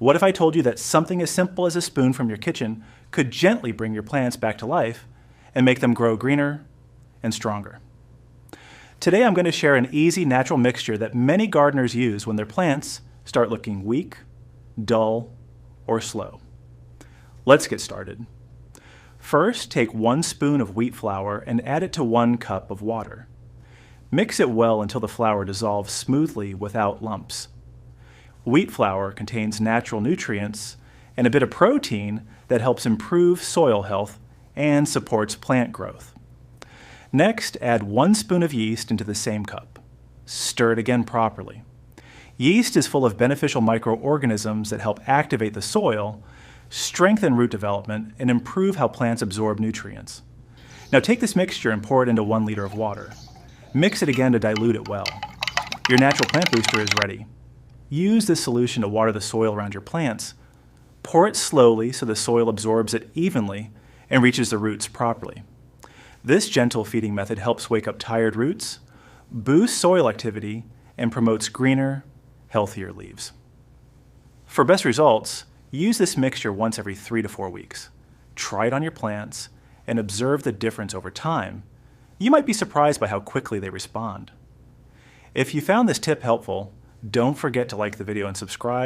What if I told you that something as simple as a spoon from your kitchen could gently bring your plants back to life and make them grow greener and stronger? Today I'm going to share an easy natural mixture that many gardeners use when their plants start looking weak, dull, or slow. Let's get started. First, take 1 spoon of wheat flour and add it to 1 cup of water. Mix it well until the flour dissolves smoothly without lumps. Wheat flour contains natural nutrients and a bit of protein that helps improve soil health and supports plant growth. Next, add 1 spoon of yeast into the same cup. Stir it again properly. Yeast is full of beneficial microorganisms that help activate the soil, strengthen root development, and improve how plants absorb nutrients. Now take this mixture and pour it into 1 liter of water. Mix it again to dilute it well. Your natural plant booster is ready. Use this solution to water the soil around your plants. Pour it slowly so the soil absorbs it evenly and reaches the roots properly. This gentle feeding method helps wake up tired roots, boosts soil activity, and promotes greener, healthier leaves. For best results, use this mixture once every 3 to 4 weeks. Try it on your plants and observe the difference over time. You might be surprised by how quickly they respond. If you found this tip helpful, don't forget to like the video and subscribe.